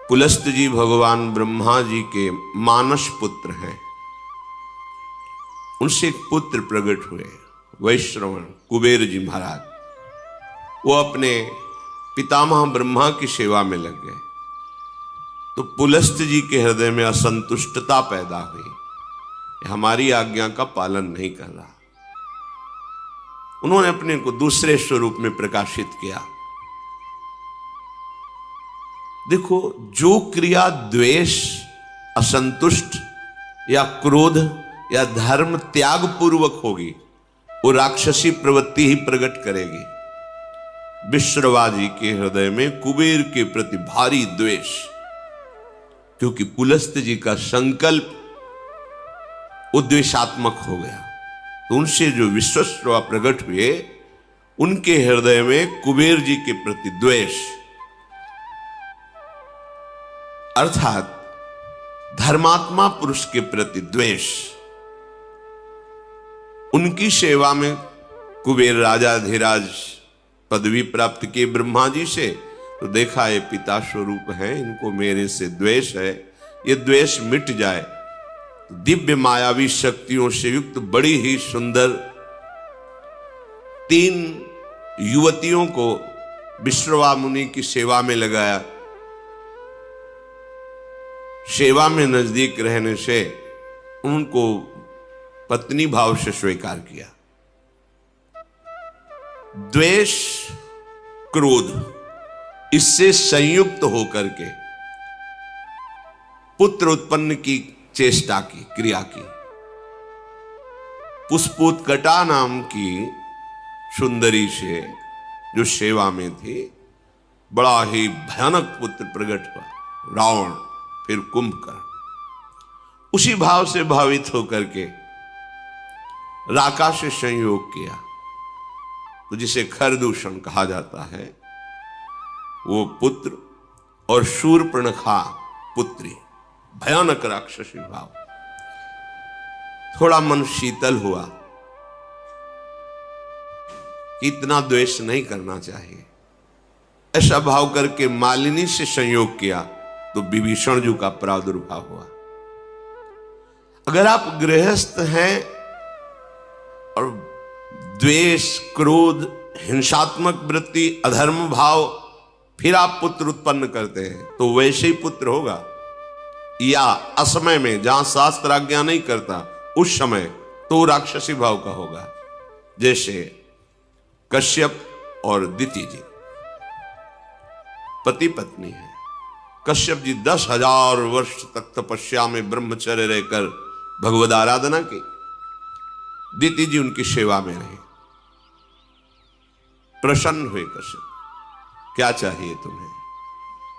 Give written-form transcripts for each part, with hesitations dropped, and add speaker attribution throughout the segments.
Speaker 1: पुलस्त जी भगवान ब्रह्मा जी के मानस पुत्र हैं। उनसे एक पुत्र प्रकट हुए, वैश्रवण कुबेर जी महाराज। वो अपने पितामह ब्रह्मा की सेवा में लग गए तो पुलस्त जी के हृदय में असंतुष्टता पैदा हुई, हमारी आज्ञा का पालन नहीं कर रहा। उन्होंने अपने को दूसरे स्वरूप में प्रकाशित किया। देखो, जो क्रिया द्वेष, असंतुष्ट या क्रोध या धर्म त्याग पूर्वक होगी वो राक्षसी प्रवृत्ति ही प्रकट करेगी। विश्रवा जी के हृदय में कुबेर के प्रति भारी द्वेष, क्योंकि पुलस्त जी का संकल्प उद्वेषात्मक हो गया। तो उनसे जो विश्वश्रवा प्रकट हुए, उनके हृदय में कुबेर जी के प्रति द्वेष, अर्थात धर्मात्मा पुरुष के प्रति द्वेष। उनकी सेवा में कुबेर राजा धीराज पदवी प्राप्त की ब्रह्मा जी से, तो देखा ये पिता स्वरूप है, इनको मेरे से द्वेष है, ये द्वेष मिट जाए तो दिव्य मायावी शक्तियों से युक्त बड़ी ही सुंदर 3 युवतियों को विश्रवा मुनि की सेवा में लगाया। सेवा में नजदीक रहने से उनको पत्नी भाव से स्वीकार किया। द्वेष, क्रोध, इससे संयुक्त होकर के पुत्र उत्पन्न की चेष्टा की, क्रिया की। पुष्पोत्कटा नाम की सुंदरी से जो सेवा में थी, बड़ा ही भयानक पुत्र प्रकट हुआ, रावण, फिर कुंभकर्ण। उसी भाव से भावित होकर के राका से संयोग किया, तो जिसे खरदूषण कहा जाता है, वो पुत्र और शूर्पणखा पुत्री, भयानक राक्षसी भाव। थोड़ा मन शीतल हुआ कि इतना द्वेष नहीं करना चाहिए। ऐसा भाव करके मालिनी से संयोग किया तो विभीषण जी का प्रादुर्भाव हुआ। अगर आप गृहस्थ हैं और द्वेष, क्रोध, हिंसात्मक वृत्ति, अधर्म भाव, फिर आप पुत्र उत्पन्न करते हैं तो वैसे ही पुत्र होगा, या असमय में जहां शास्त्र आज्ञा नहीं करता उस समय तो राक्षसी भाव का होगा। जैसे कश्यप और दिति जी पति पत्नी है। कश्यप जी 10,000 वर्ष तक तपस्या में ब्रह्मचर्य रहकर भगवद आराधना की। दिति जी उनकी सेवा में रहे। प्रसन्न हुए कश्यप, क्या चाहिए तुम्हें?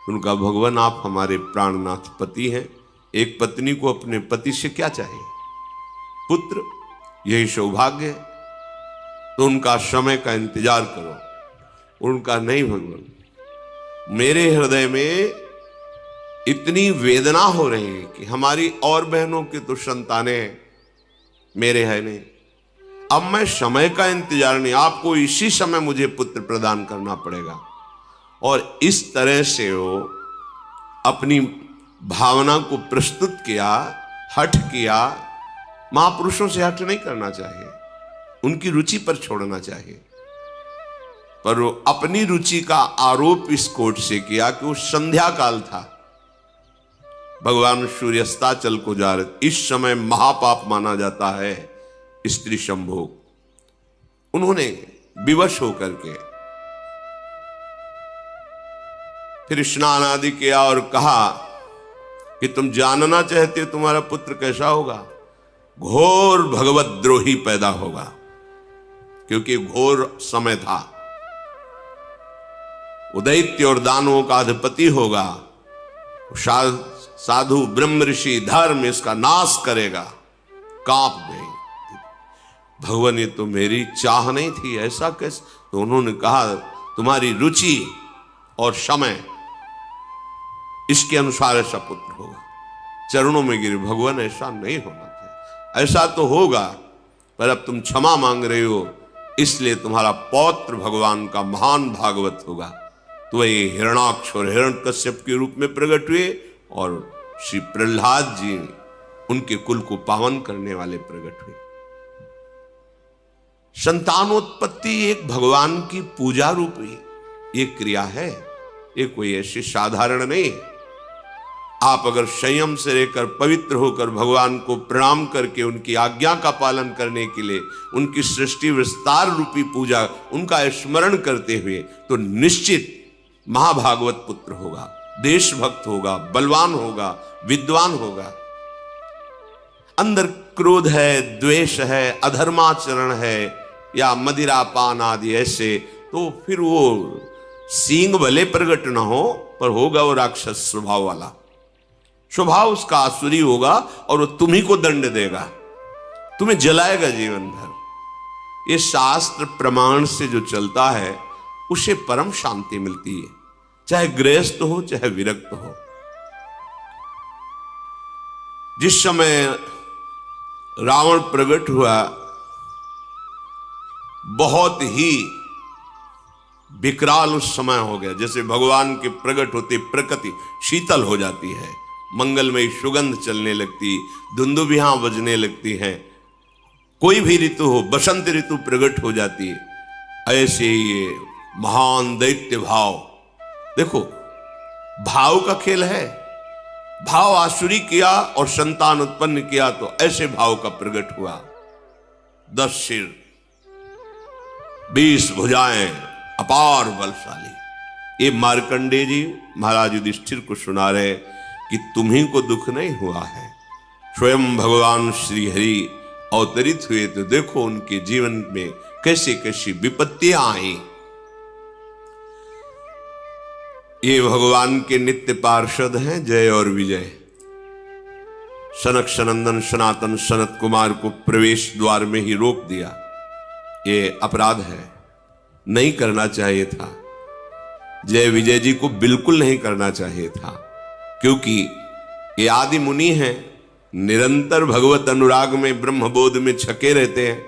Speaker 1: उनका, भगवान आप हमारे प्राणनाथ पति हैं, एक पत्नी को अपने पति से क्या चाहिए? पुत्र, यही सौभाग्य है। तो उनका समय का इंतजार करो। उनका, नहीं भगवान, मेरे हृदय में इतनी वेदना हो रही है कि हमारी और बहनों की तो संतानें हैं, मेरे है नहीं। अब मैं समय का इंतजार नहीं, आपको इसी समय मुझे पुत्र प्रदान करना पड़ेगा। और इस तरह से वो अपनी भावना को प्रस्तुत किया, हठ किया। महापुरुषों से हठ नहीं करना चाहिए, उनकी रुचि पर छोड़ना चाहिए। पर वो अपनी रुचि का आरोप इस कोट से किया कि वो संध्या काल था, भगवान सूर्यास्ताचल को जा रहे, इस समय महापाप माना जाता है स्त्री संभोग। उन्होंने विवश होकर के फिर स्नान आदि किया और कहा कि तुम जानना चाहते हो तुम्हारा पुत्र कैसा होगा? घोर भगवद्रोही पैदा होगा, क्योंकि घोर समय था। दैत्य और दानवों का अधिपति होगा, साधु ब्रह्म ऋषि धर्म इसका नाश करेगा। कांप गई भगवान, ये तो मेरी चाह नहीं थी, ऐसा कैसे? तो उन्होंने कहा, तुम्हारी रुचि और समय इसके अनुसार ऐसा पुत्र होगा। चरणों में गिरे, भगवान ऐसा नहीं होना चाहिए, ऐसा तो होगा, पर अब तुम क्षमा मांग रहे हो, इसलिए तुम्हारा पौत्र भगवान का महान भागवत होगा। तो तो ये हिरणाक्ष और हिरण्यकश्यप के रूप में प्रकट हुए और श्री प्रहलाद जी उनके कुल को पावन करने वाले प्रकट हुए। संतानोत्पत्ति एक भगवान की पूजा रूप एक क्रिया है, ये कोई ऐसी साधारण नहीं है। आप अगर संयम से रहकर पवित्र होकर भगवान को प्रणाम करके उनकी आज्ञा का पालन करने के लिए उनकी सृष्टि विस्तार रूपी पूजा उनका स्मरण करते हुए, तो निश्चित महाभागवत पुत्र होगा, देशभक्त होगा, बलवान होगा, विद्वान होगा। अंदर क्रोध है, द्वेष है, अधर्माचरण है या मदिरा पान आदि ऐसे, तो फिर वो सींग भले प्रकट न हो पर होगा वो राक्षस स्वभाव वाला, स्वभाव उसका आसुरी होगा और वो तुम्ही को दंड देगा, तुम्हें जलाएगा जीवन भर। ये शास्त्र प्रमाण से जो चलता है उसे परम शांति मिलती है, चाहे गृहस्थ हो चाहे विरक्त हो। जिस समय रावण प्रकट हुआ बहुत ही विकराल उस समय हो गया, जैसे भगवान के प्रकट होते प्रकृति शीतल हो जाती है, मंगलमयी सुगंध चलने लगती, धुंदुभियां बजने लगती हैं, कोई भी ऋतु हो, बसंत ऋतु प्रकट हो जाती है। ऐसे ये महान दैत्य भाव, देखो भाव का खेल है, भाव आसुरी किया और संतान उत्पन्न किया तो ऐसे भाव का प्रकट हुआ। 10 सिर 20 भुजाएं, अपार बलशाली। ये मार्कंडेय जी महाराज युधिष्ठिर को सुना रहे कि तुम्हीं को दुख नहीं हुआ है, स्वयं भगवान श्री हरि अवतरित हुए तो देखो उनके जीवन में कैसे कैसी विपत्तियां आई। ये भगवान के नित्य पार्षद हैं जय और विजय। सनक सनंदन सनातन सनत कुमार को प्रवेश द्वार में ही रोक दिया, ये अपराध है, नहीं करना चाहिए था। जय विजय जी को बिल्कुल नहीं करना चाहिए था, क्योंकि ये आदि मुनि हैं, निरंतर भगवत अनुराग में ब्रह्मबोध में छके रहते हैं।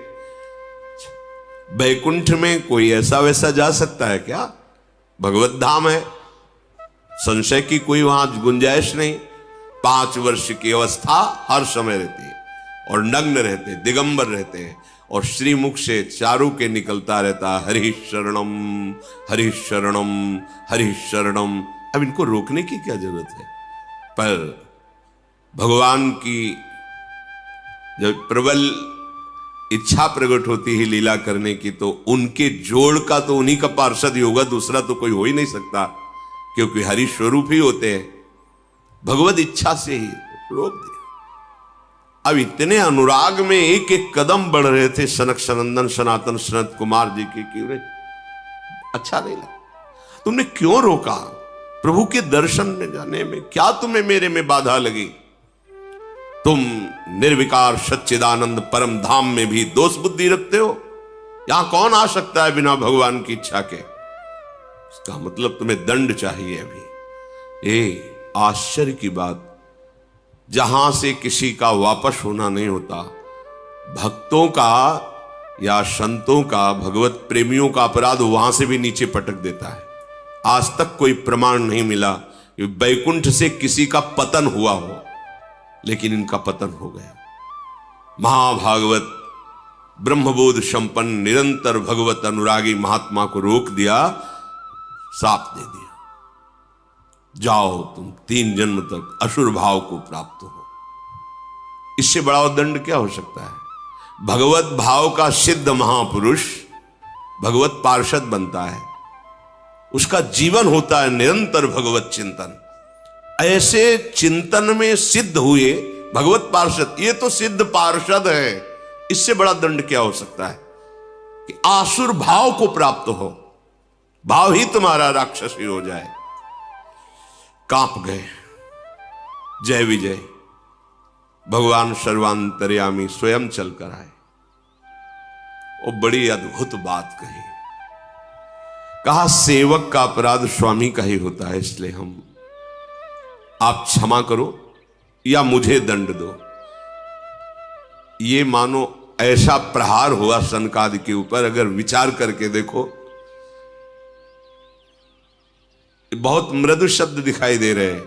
Speaker 1: बैकुंठ में कोई ऐसा वैसा जा सकता है क्या? भगवत धाम है, संशय की कोई वहां गुंजाइश नहीं। 5 वर्ष की अवस्था हर समय रहती है और नग्न रहते, दिगंबर रहते हैं और श्रीमुख से चारों के निकलता रहता हरि शरणम हरि शरणम हरि शरणम। अब इनको रोकने की क्या जरूरत है? पर भगवान की जब प्रबल इच्छा प्रकट होती है लीला करने की, तो उनके जोड़ का तो उन्हीं का पार्षद ही होगा, दूसरा तो कोई हो ही नहीं सकता, क्योंकि हरि स्वरूप ही होते हैं। भगवत इच्छा से ही रोक दिया। अब इतने अनुराग में एक एक कदम बढ़ रहे थे सनक सनंदन सनातन सनत कुमार जी के, क्यों अच्छा नहीं लगा? तुमने क्यों रोका? प्रभु के दर्शन में जाने में क्या तुम्हें मेरे में बाधा लगी? तुम निर्विकार सच्चिदानंद परम धाम में भी दोष बुद्धि रखते हो। यहां कौन आ सकता है बिना भगवान की इच्छा के? इसका मतलब तुम्हें दंड चाहिए अभी। ये आश्चर्य की बात, जहां से किसी का वापस होना नहीं होता, भक्तों का या संतों का, भगवत प्रेमियों का अपराध वहां से भी नीचे पटक देता है। आज तक कोई प्रमाण नहीं मिला कि बैकुंठ से किसी का पतन हुआ हो, लेकिन इनका पतन हो गया। महाभागवत ब्रह्मबोध संपन्न निरंतर भगवत अनुरागी महात्मा को रोक दिया, श्राप दे दिया, जाओ तुम 3 जन्म तक असुर भाव को प्राप्त हो। इससे बड़ा दंड क्या हो सकता है? भगवत भाव का सिद्ध महापुरुष भगवत पार्षद बनता है, उसका जीवन होता है निरंतर भगवत चिंतन। ऐसे चिंतन में सिद्ध हुए भगवत पार्षद, ये तो सिद्ध पार्षद है, इससे बड़ा दंड क्या हो सकता है कि आसुर भाव को प्राप्त हो, भाव ही तुम्हारा राक्षसी हो जाए। कांप गए। जय विजय भगवान सर्वांतर्यामी स्वयं चलकर आए। वो बड़ी अद्भुत बात कही, कहा सेवक का अपराध स्वामी का ही होता है, इसलिए हम आप क्षमा करो या मुझे दंड दो। ये मानो ऐसा प्रहार हुआ सनकादि के ऊपर, अगर विचार करके देखो बहुत मृदु शब्द दिखाई दे रहे हैं,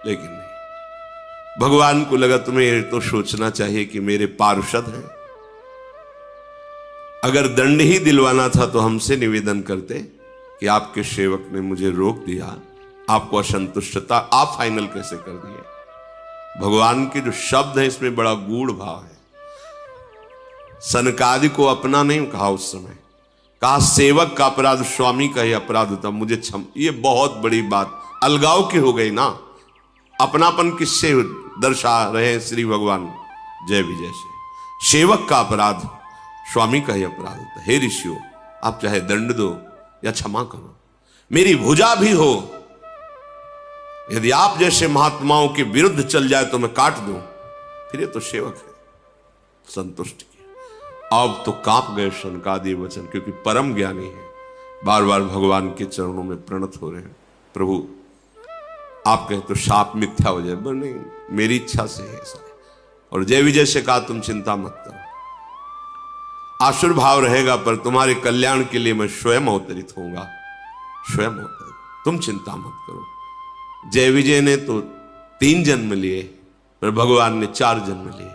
Speaker 1: लेकिन नहीं। भगवान को लगा तुम्हें तो सोचना चाहिए कि मेरे पार्षद हैं। अगर दंड ही दिलवाना था तो हमसे निवेदन करते कि आपके सेवक ने मुझे रोक दिया, आपको असंतुष्टता, आप फाइनल कैसे कर दिए। भगवान के जो शब्द है इसमें बड़ा गूढ़ भाव है। सनकादि को अपना नहीं कहा उस समय, कहा सेवक का अपराध स्वामी का ही अपराध होता, मुझे क्षम। ये बहुत बड़ी बात अलगाव की हो गई ना। अपनापन किससे दर्शा रहे हैं श्री भगवान जय विजय से। सेवक का अपराध स्वामी का ही अपराध होता है। हे ऋषियों, आप चाहे दंड दो या क्षमा करो, मेरी भुजा भी हो, यदि आप जैसे महात्माओं के विरुद्ध चल जाए तो मैं काट दूं, फिर ये तो सेवक है। संतुष्ट किया। अब तो कांप गए सनकादि वचन, क्योंकि परम ज्ञानी है। बार बार भगवान के चरणों में प्रणत हो रहे हैं, प्रभु आप कहे तो शाप मिथ्या हो जाए। पर नहीं, मेरी इच्छा से है ऐसा। और जय विजय से कहा तुम चिंता मत करो, आसुर भाव रहेगा पर तुम्हारे कल्याण के लिए मैं स्वयं अवतरित होऊंगा, स्वयं अवतरित, तुम चिंता मत करो। जय विजय ने तो 3 जन्म लिए, पर भगवान ने 4 जन्म लिए।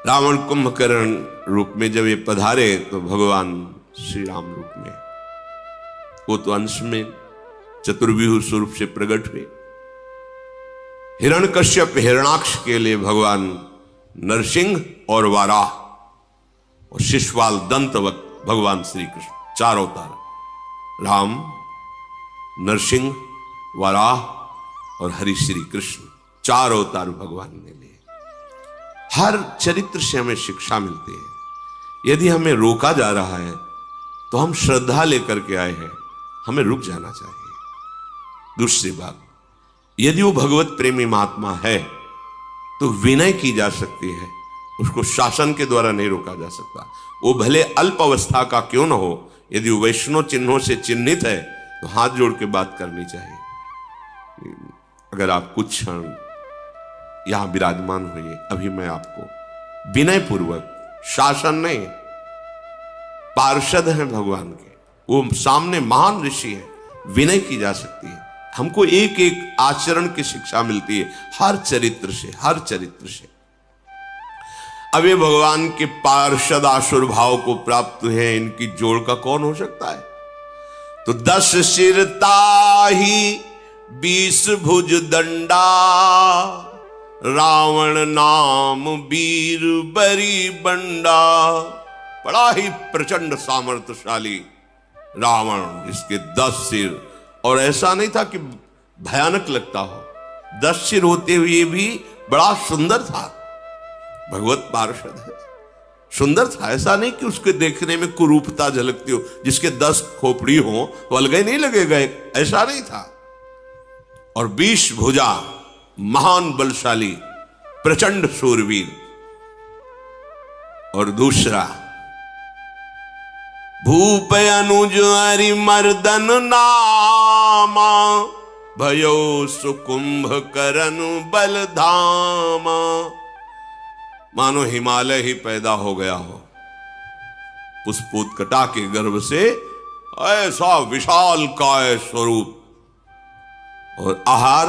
Speaker 1: रावण कुंभकर्ण रूप में जब ये पधारे तो भगवान श्री राम रूप में, वो तो अंश में चतुर्व्यूह स्वरूप से प्रकट हुए। हिरण्यकश्यप हिरणाक्ष के लिए भगवान नरसिंह और वाराह, और शिशुपाल दंतवत भगवान श्री कृष्ण, 4 अवतार। राम, नरसिंह, वराह और हरि श्री कृष्ण, 4 अवतार भगवान ने लिए। हर चरित्र से हमें शिक्षा मिलती है। यदि हमें रोका जा रहा है तो हम श्रद्धा लेकर के आए हैं, हमें रुक जाना चाहिए। दूसरी बात, यदि वो भगवत प्रेमी महात्मा है तो विनय की जा सकती है, उसको शासन के द्वारा नहीं रोका जा सकता। वो भले अल्प अवस्था का क्यों न हो, यदि वो वैष्णव चिन्हों से चिन्हित है तो हाथ जोड़ के बात करनी चाहिए। अगर आप कुछ क्षण यहां विराजमान हुए, अभी मैं आपको विनय पूर्वक, शासन नहीं, पार्षद हैं भगवान के, वो सामने महान ऋषि हैं, विनय की जा सकती है। हमको एक एक आचरण की शिक्षा मिलती है, हर चरित्र से, हर चरित्र से। अब ये भगवान के पार्षद आसुर भाव को प्राप्त हुए, इनकी जोड़ का कौन हो सकता है। तो 10 सिर ताही 20 भुज दंडा, रावण नाम वीर बरी बंडा। बड़ा ही प्रचंड सामर्थ्यशाली रावण, जिसके 10 सिर, और ऐसा नहीं था कि भयानक लगता हो, 10 सिर होते हुए भी बड़ा सुंदर था। भगवत पार्षद है, सुंदर था। ऐसा नहीं कि उसके देखने में कुरूपता झलकती हो, जिसके 10 खोपड़ी हो वो अलग ही नहीं लगेगा, ऐसा नहीं था। और 20 भुजा, महान बलशाली, प्रचंड शूरवीर। और दूसरा, भूप अनुज हरि मर्दन नामा, भयो सुकुंभ करन बलधामा। मानो हिमालय ही पैदा हो गया हो, पुष्पोत कटा के गर्भ से, ऐसा विशाल काय स्वरूप। और आहार,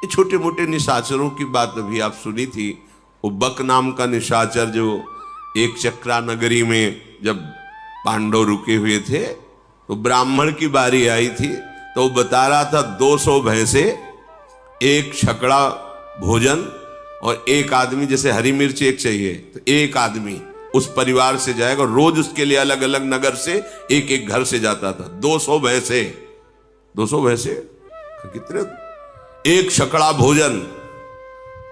Speaker 1: ये छोटे मोटे निशाचरों की बात अभी आप सुनी थी। वो बक नाम का निशाचर जो एक चक्रा नगरी में जब पांडव रुके हुए थे तो ब्राह्मण की बारी आई थी, तो वो बता रहा था 200 भैंसे, 1 छकड़ा भोजन, और 1 आदमी, जैसे हरी मिर्च 1 चाहिए तो 1 आदमी उस परिवार से जाएगा। रोज उसके लिए अलग अलग नगर से एक एक घर से जाता था। 200 भैंसे, 200 भैंसे कितने, 1 छकड़ा भोजन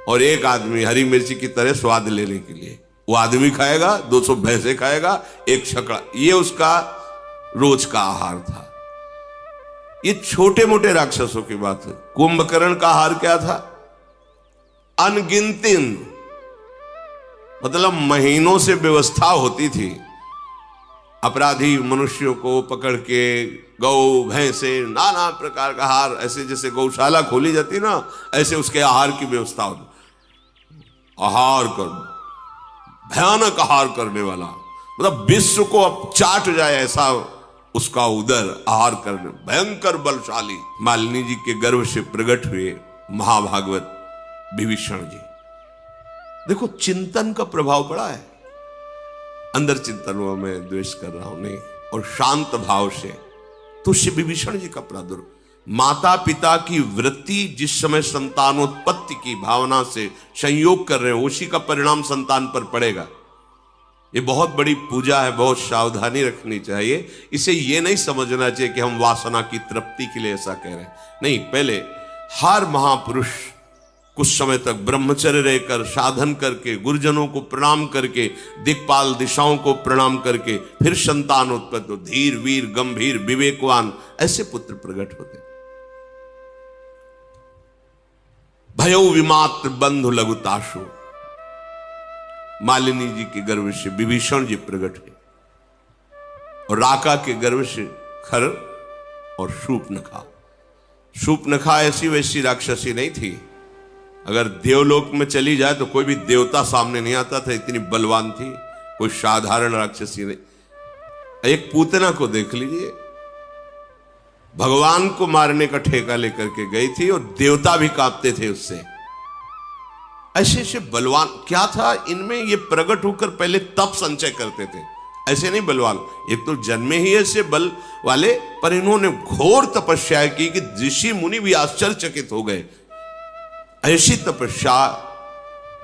Speaker 1: और 1 आदमी हरी मिर्ची की तरह स्वाद लेने के लिए। वो आदमी खाएगा, 200 भैंसे खाएगा, 1 छकड़ा, ये उसका रोज का आहार था। ये छोटे मोटे राक्षसों की बात है। कुंभकर्ण का आहार क्या था? अनगिनती, मतलब महीनों से व्यवस्था होती थी। अपराधी मनुष्यों को पकड़ के गौ भैंसे नाना प्रकार का आहार, ऐसे जैसे गौशाला खोली जाती ना, ऐसे उसके आहार की व्यवस्था होती। आहार कर, भयानक आहार करने वाला, मतलब विश्व को अब चाट जाए ऐसा उसका उदर आहार करने भयंकर बलशाली मालिनी जी के गर्भ से प्रकट हुए महाभागवत विभीषण जी। देखो चिंतन का प्रभाव पड़ा है, अंदर चिंतन हुआ मैं द्वेष कर रहा हूं नहीं, और शांत भाव से तो श्री विभीषण जी का प्रादुर्भाव, माता पिता की वृत्ति जिस समय संतानोत्पत्ति की भावना से संयोग कर रहे हो उसी का परिणाम संतान पर पड़ेगा। ये बहुत बड़ी पूजा है, बहुत सावधानी रखनी चाहिए। इसे ये नहीं समझना चाहिए कि हम वासना की तृप्ति के लिए ऐसा कह रहे हैं, नहीं। पहले हर महापुरुष कुछ समय तक ब्रह्मचर्य रहकर साधन करके गुरुजनों को प्रणाम करके दिक्पाल दिशाओं को प्रणाम करके फिर संतान उत्पत्ति हो, धीर वीर गंभीर विवेकवान ऐसे पुत्र प्रकट होते। भयो विमात्र बंधु लघुताशु, मालिनी जी के गर्भ से विभीषण जी प्रकट हुए और राका के गर्भ से खर और शूर्पणखा। शूर्पणखा ऐसी वैसी राक्षसी नहीं थी, अगर देवलोक में चली जाए तो कोई भी देवता सामने नहीं आता था, इतनी बलवान थी, कोई साधारण राक्षसी नहीं। एक पूतना को देख लीजिए, भगवान को मारने का ठेका लेकर के गई थी और देवता भी कांपते थे उससे। ऐसे ऐसे बलवान क्या था इनमें, ये प्रकट होकर पहले तप संचय करते थे, ऐसे नहीं बलवान, एक तो जन्मे ही ऐसे बल वाले, पर इन्होंने घोर तपस्या की कि ऋषि मुनि भी आश्चर्यचकित हो गए। ऐसी तपस्या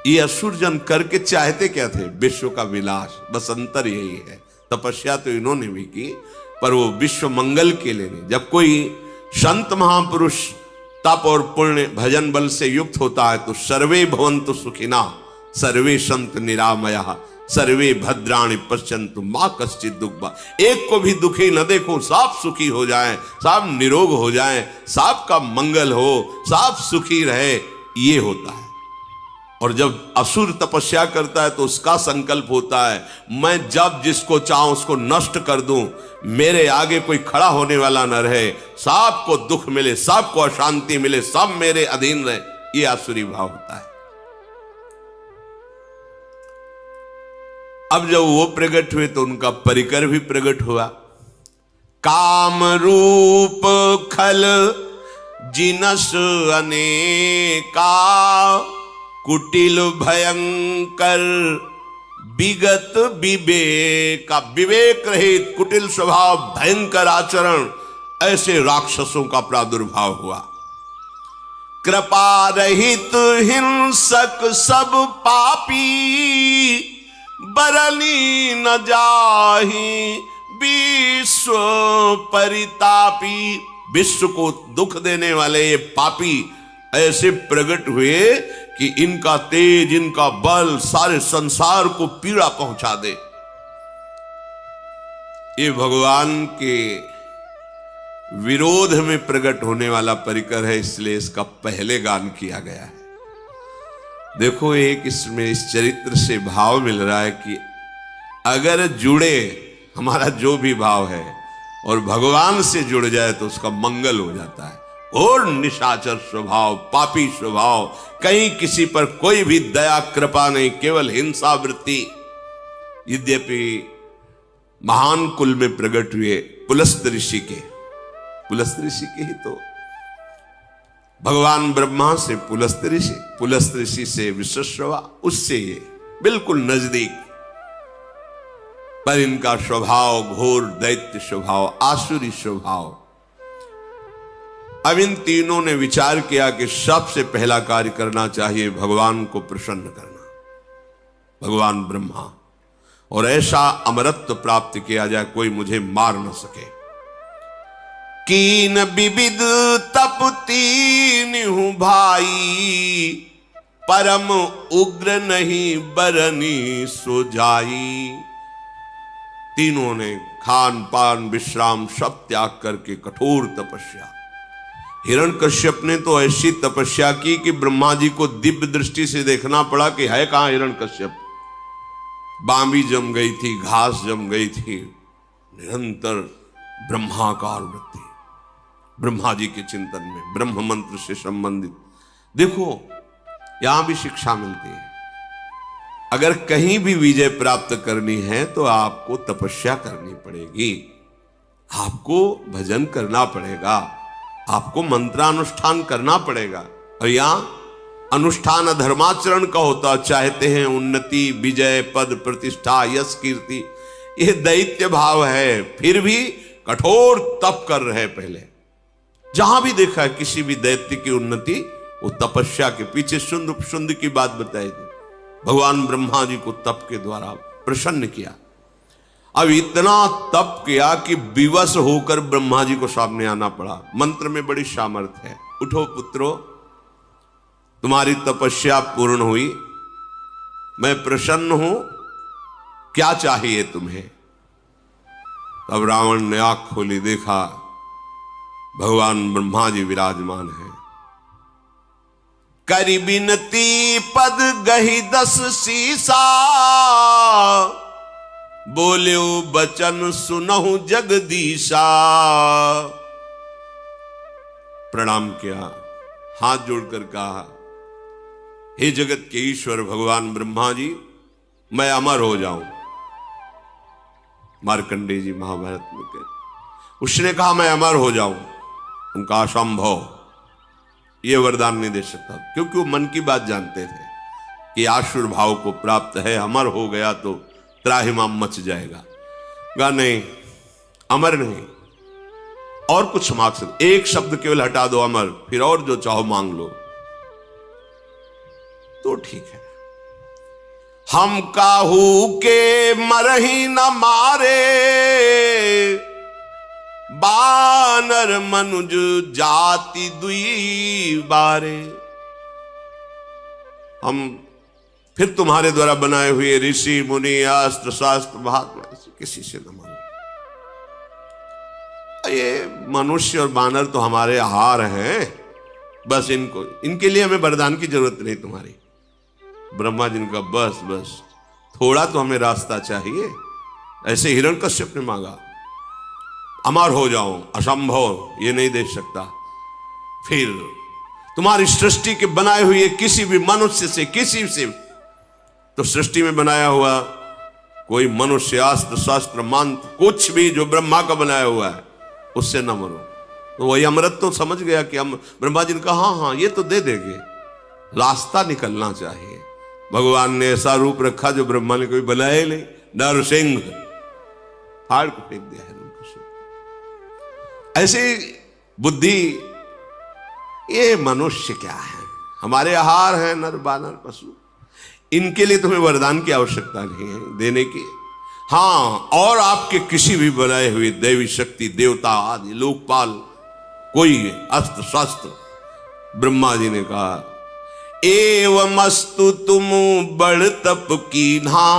Speaker 1: ये असुर जन करके चाहते क्या थे, विश्व का विलास, बस अंतर यही है। तपस्या तो इन्होंने भी की पर वो विश्व मंगल के लिए नहीं। जब कोई संत महापुरुष तप और पुण्य भजन बल से युक्त होता है तो सर्वे भवन्तु सुखिना सर्वे संत निरामया सर्वे भद्राणि पश्यन्तु मां कश्चित् दुःख। एक को भी दुखी न देखो, सब सुखी हो जाएं, सब निरोग हो जाएं, सबका मंगल हो, सब सुखी रहे, ये होता है। और जब असुर तपस्या करता है तो उसका संकल्प होता है मैं जब जिसको चाहूं उसको नष्ट कर दूं, मेरे आगे कोई खड़ा होने वाला न रहे, सबको दुख मिले, सबको अशांति मिले, सब मेरे अधीन रहे, ये आसुरी भाव होता है। अब जब वो प्रकट हुए तो उनका परिकर भी प्रकट हुआ। काम रूप खल जिनस अनेका कुटिल भयंकर विगत विवेका। विवेक रहित कुटिल स्वभाव भयंकर आचरण, ऐसे राक्षसों का प्रादुर्भाव हुआ। कृपा रहित हिंसक सब पापी बरनी न जाहि विश्व परितापी। विश्व को दुख देने वाले ये पापी ऐसे प्रकट हुए कि इनका तेज इनका बल सारे संसार को पीड़ा पहुंचा दे। ये भगवान के विरोध में प्रकट होने वाला परिकर है, इसलिए इसका पहले गान किया गया है। देखो एक इसमें इस चरित्र से भाव मिल रहा है कि अगर जुड़े हमारा जो भी भाव है और भगवान से जुड़ जाए तो उसका मंगल हो जाता है। और निशाचर स्वभाव, पापी स्वभाव, कहीं किसी पर कोई भी दया कृपा नहीं, केवल हिंसा वृत्ति। यद्यपि महान कुल में प्रकट हुए पुलस्त ऋषि के, पुलस्त ऋषि के ही तो भगवान ब्रह्मा से पुलस्त ऋषि, पुलस्त ऋषि से विश्वश्रवा, उससे ये बिल्कुल नजदीक, पर इनका स्वभाव घोर दैत्य स्वभाव, आसुरी स्वभाव। अब इन तीनों ने विचार किया कि सबसे पहला कार्य करना चाहिए भगवान को प्रसन्न करना, भगवान ब्रह्मा, और ऐसा अमरत्व प्राप्त किया जाए कोई मुझे मार न सके। कीन विविध तप तीनहु भाई परम उग्र नहीं बरनी सो जाई। तीनों ने खान पान विश्राम सब त्याग करके कठोर तपस्या। हिरण्यकश्यप ने तो ऐसी तपस्या की कि ब्रह्मा जी को दिव्य दृष्टि से देखना पड़ा कि है कहां हिरण्यकश्यप। बांबी जम गई थी, घास जम गई थी, निरंतर ब्रह्माकार वृत्ति, ब्रह्मा जी के चिंतन में, ब्रह्म मंत्र से संबंधित। देखो यहां भी शिक्षा मिलती है, अगर कहीं भी विजय प्राप्त करनी है तो आपको तपस्या करनी पड़ेगी। आपको भजन करना पड़ेगा, आपको मंत्रानुष्ठान करना पड़ेगा। और यहां अनुष्ठान धर्माचरण का होता, चाहते हैं उन्नति, विजय, पद, प्रतिष्ठा, यश, कीर्ति, यह दैत्य भाव है, फिर भी कठोर तप कर रहे। पहले जहां भी देखा है किसी भी दैत्य की उन्नति, वो तपस्या के पीछे शुंद की बात बताई थी। भगवान ब्रह्मा जी को तप के द्वारा प्रसन्न किया। अब इतना तप किया कि विवश होकर ब्रह्मा जी को सामने आना पड़ा। मंत्र में बड़ी सामर्थ्य है। उठो पुत्रो, तुम्हारी तपस्या पूर्ण हुई, मैं प्रसन्न हूं, क्या चाहिए तुम्हें? तब रावण ने आंख खोली, देखा भगवान ब्रह्मा जी विराजमान है। करी बिनती पद गही 10 सीसा, बोल्यो बचन सुनहु जगदीशा। प्रणाम किया, हाथ जोड़कर कहा, हे जगत के ईश्वर भगवान ब्रह्मा जी, मैं अमर हो जाऊं। मार्कंडेय जी महाभारत में कहते, उसने कहा मैं अमर हो जाऊं। उनका असंभव, यह वरदान नहीं दे सकता, क्योंकि वो मन की बात जानते थे कि आसुर भाव को प्राप्त है, अमर हो गया तो त्राहिमाम मच जाएगा। कहा नहीं, अमर नहीं, और कुछ मांग सकते, एक शब्द केवल हटा दो अमर, फिर और जो चाहो मांग लो तो ठीक है। हम काहू के मरही न मारे, बानर मनुज जाति दुई बारे। हम फिर तुम्हारे द्वारा बनाए हुए ऋषि मुनि अस्त्र शास्त्र महात्मा किसी से न मानो। ये मनुष्य और बानर तो हमारे आहार हैं, बस इनके लिए हमें वरदान की जरूरत नहीं तुम्हारी। ब्रह्मा जी का बस थोड़ा तो हमें रास्ता चाहिए। ऐसे हिरण्यकश्यप ने मांगा, अमर हो जाऊं, असंभव, ये नहीं दे सकता। फिर तुम्हारी सृष्टि के बनाए हुए किसी भी मनुष्य से, किसी से, तो सृष्टि में बनाया हुआ कोई मनुष्य, अस्त्र शास्त्र मंत्र कुछ भी जो ब्रह्मा का बनाया हुआ है, उससे न मरो। तो वही अमृत तो समझ गया कि हम, ब्रह्मा जी ने कहा हाँ ये तो दे देंगे, रास्ता निकलना चाहिए। भगवान ने ऐसा रूप रखा जो ब्रह्मा ने कोई बनाया ही नहीं, नरसिंह, फाड़ को फेंक दिया है। ऐसे बुद्धि, ये मनुष्य क्या है, हमारे आहार हैं नर बानर पशु, इनके लिए तुम्हें वरदान की आवश्यकता नहीं है देने की। हाँ, और आपके किसी भी बनाए हुए दैवी शक्ति, देवता आदि लोकपाल, कोई अस्त्र शस्त्र। ब्रह्मा जी ने कहा, एवमस्तु तुम बड़ तप कीन्हा।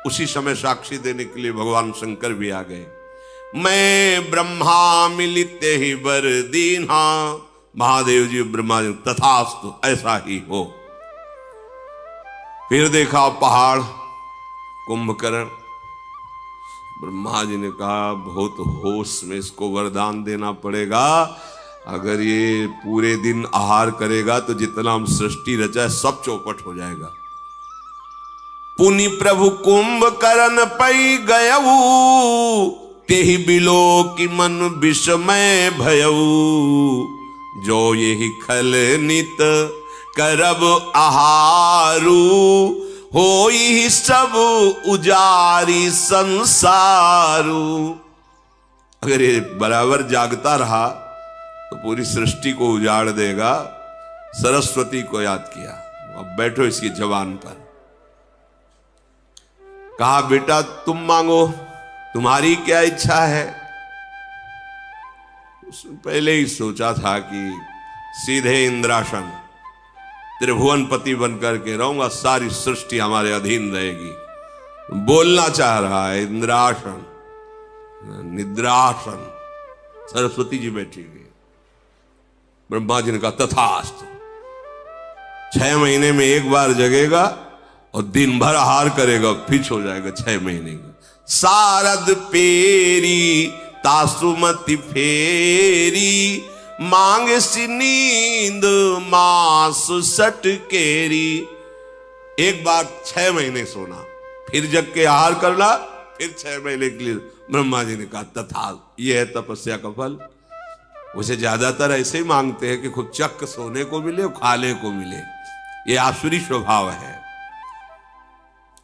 Speaker 1: उसी समय साक्षी देने के लिए भगवान शंकर भी आ गए। मैं ब्रह्मा मिलिते ही वर दीन्हा। महादेव जी ब्रह्मा जी, तथास्तु, ऐसा ही हो। फिर देखा पहाड़, कुंभकर्ण। ब्रह्मा जी ने कहा, बहुत होश में इसको वरदान देना पड़ेगा। अगर ये पूरे दिन आहार करेगा तो जितना हम सृष्टि रचा है सब चौपट हो जाएगा। पुनि प्रभु कुंभकर्ण पै गयऊ, तेहि बिलो की मन विषमय भयऊ। जो यही खल नित करब आहारू, होई सब उजारी संसारू। अगर ये बराबर जागता रहा तो पूरी सृष्टि को उजाड़ देगा। सरस्वती को याद किया, अब बैठो इसकी जबान पर। कहा, बेटा तुम मांगो, तुम्हारी क्या इच्छा है? उसने पहले ही सोचा था कि सीधे इंद्रासन, त्रिभुवनपति बनकर के रहूंगा, सारी सृष्टि हमारे अधीन रहेगी। बोलना चाह रहा है इंद्रासन, निद्रासन। सरस्वती जी बैठी हुई। ब्रह्मा जी ने कहा, तथास्तु। 6 महीने में एक बार जगेगा और दिन भर आहार करेगा, फिर हो जाएगा 6 महीने का। सारद पेरी तासुमति फेरी, मांग सी नींद मास सटकेरी। एक बार 6 महीने सोना, फिर जग के आहार करना, फिर 6 महीने के लिए ब्रह्मा जी ने कहा तथा, यह है तपस्या का फल। उसे ज्यादातर ऐसे ही मांगते हैं कि खुद चक्क सोने को मिले और खाने को मिले, ये आसुरी स्वभाव है।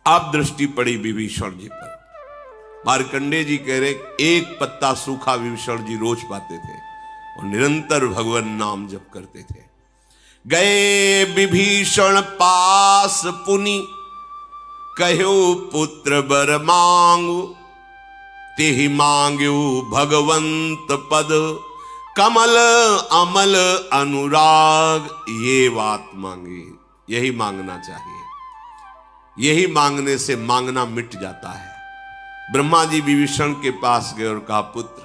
Speaker 1: अब दृष्टि पड़ी विभीषण जी पर। मार्कंडेय जी कह रहे एक पत्ता सूखा विभीषण जी रोज पाते थे और निरंतर भगवान नाम जप करते थे। गए विभीषण पास पुनि, कहो पुत्र बर मांगू, तेहि मांग्यो भगवंत पद, कमल अमल अनुराग। ये बात मांगी, यही मांगना चाहिए। यही मांगने से मांगना मिट जाता है। ब्रह्मा जी विभीषण के पास गए और कहा पुत्र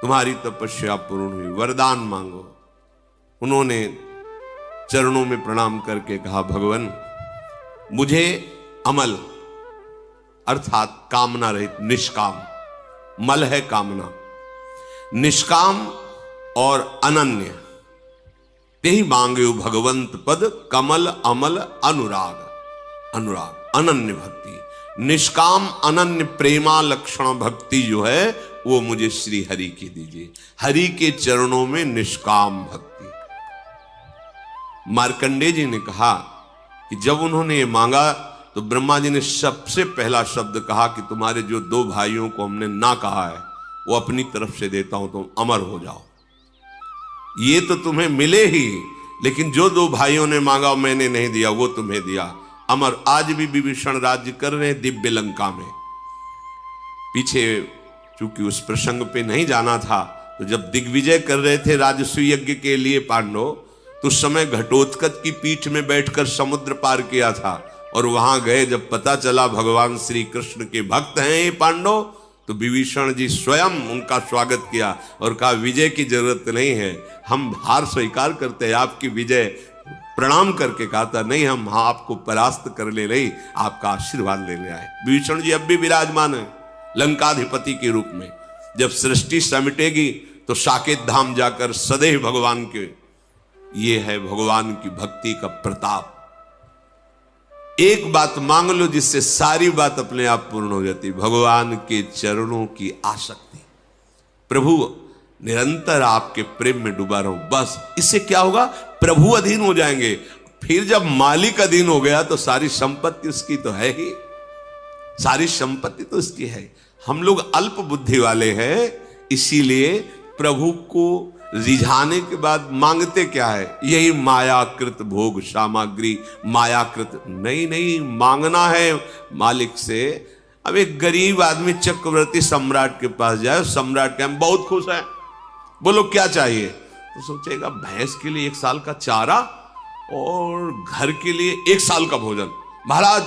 Speaker 1: तुम्हारी तपस्या पूर्ण हुई, वरदान मांगो। उन्होंने चरणों में प्रणाम करके कहा भगवान मुझे अमल अर्थात कामना रहित निष्काम, मल है कामना, निष्काम और अनन्य, तेहि मांगे भगवंत पद, कमल अमल अनुराग। अनुराग अनन्य भक्ति, निष्काम अनन्य प्रेमा लक्षण भक्ति जो है वो मुझे श्री हरि की दीजिए। हरि के चरणों में निष्काम भक्ति। मार्कंडेय जी ने कहा कि जब उन्होंने ये मांगा तो ब्रह्मा जी ने सबसे पहला शब्द कहा कि तुम्हारे जो दो भाइयों को हमने ना कहा है वो अपनी तरफ से देता हूं, तुम अमर हो जाओ। ये तो तुम्हें मिले ही, लेकिन जो दो भाइयों ने मांगा मैंने नहीं दिया वो तुम्हें दिया। अमर आज भी विभीषण राज्य कर रहे हैं दिव्य लंका में। पीछे चूंकि उस प्रसंग पे नहीं जाना था, तो जब दिग्विजय कर रहे थे राजसूय यज्ञ के लिए पांडव, तो उस समय घटोत्कच की पीठ में बैठकर समुद्र पार किया था। और वहां गए जब पता चला भगवान श्री कृष्ण के भक्त हैं ये पांडव, तो विभीषण जी स्वयं उनका स्वागत किया और कहा विजय की जरूरत नहीं है, हम हार स्वीकार करते हैं, आपकी विजय प्रणाम करके कहा था नहीं हम आपको परास्त कर ले रही, आपका आशीर्वाद लेने आए। विभीषण जी अब भी विराजमान है लंकाधिपति के रूप में। जब सृष्टि समिटेगी तो साकेत धाम जाकर सदैव भगवान के, ये है भगवान की भक्ति का प्रताप। एक बात मांग लो जिससे सारी बात अपने आप पूर्ण हो जाती, भगवान के चरणों की आसक्ति। प्रभु निरंतर आपके प्रेम में डूबा रहूं, बस इससे क्या होगा, प्रभु अधीन हो जाएंगे। फिर जब मालिक अधीन हो गया तो सारी संपत्ति उसकी तो है ही, सारी संपत्ति तो उसकी है। हम लोग अल्प बुद्धि वाले हैं, इसीलिए प्रभु को रिझाने के बाद मांगते क्या है, यही मायाकृत भोग सामग्री, मायाकृत नहीं मांगना है मालिक से। अब एक गरीब आदमी चक्रवर्ती सम्राट के पास जाए, सम्राट के हम बहुत खुश हैं, बोलो क्या चाहिए, तो सोचेगा भैंस के लिए 1 साल का चारा और घर के लिए 1 साल का भोजन। महाराज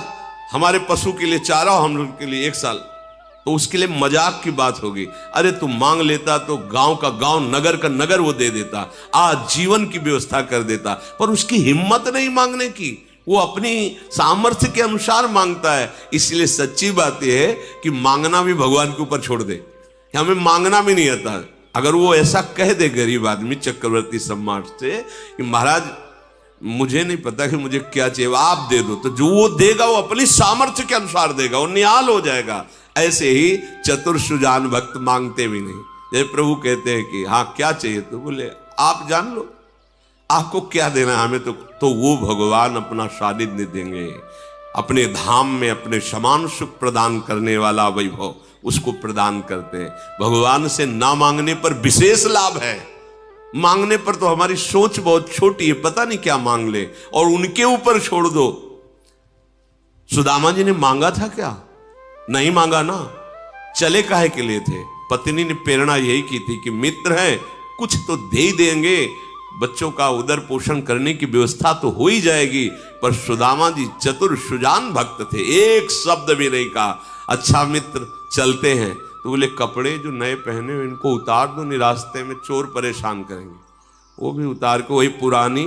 Speaker 1: हमारे पशु के लिए चारा और हम लोग के लिए 1 साल, तो उसके लिए मजाक की बात होगी। अरे तुम मांग लेता तो गांव का गांव, नगर का नगर वो दे देता, आज जीवन की व्यवस्था कर देता। पर उसकी हिम्मत नहीं मांगने की, वो अपनी सामर्थ्य के अनुसार मांगता है। इसलिए सच्ची बात यह है कि मांगना भी भगवान के ऊपर छोड़ दे, हमें मांगना भी नहीं आता। अगर वो ऐसा कह दे गरीब आदमी चक्रवर्ती सम्राट से कि महाराज मुझे नहीं पता कि मुझे क्या चाहिए, आप दे दो, तो जो वो देगा वो अपनी सामर्थ्य के अनुसार देगा, वो निहाल हो जाएगा। ऐसे ही चतुर सुजान भक्त मांगते भी नहीं। जैसे प्रभु कहते हैं कि हाँ क्या चाहिए, तो बोले आप जान लो आपको क्या देना है हमें, तो वो भगवान अपना सानिध्य देंगे, अपने धाम में अपने समान सुख प्रदान करने वाला वैभव उसको प्रदान करते हैं। भगवान से ना मांगने पर विशेष लाभ है, मांगने पर तो हमारी सोच बहुत छोटी है, पता नहीं क्या मांग ले, और उनके ऊपर छोड़ दो। सुदामा जी ने मांगा था क्या, नहीं मांगा ना, चले काहे के लिए थे। पत्नी ने प्रेरणा यही की थी कि मित्र हैं कुछ तो दे ही देंगे, बच्चों का उदर पोषण करने की व्यवस्था तो हो ही जाएगी। पर सुदामा जी चतुर सुजान भक्त थे, एक शब्द भी नहीं कहा। अच्छा मित्र चलते हैं, तो बोले कपड़े जो नए पहने हुए इनको उतार दो, नहीं रास्ते में चोर परेशान करेंगे। वो भी उतार के वही पुरानी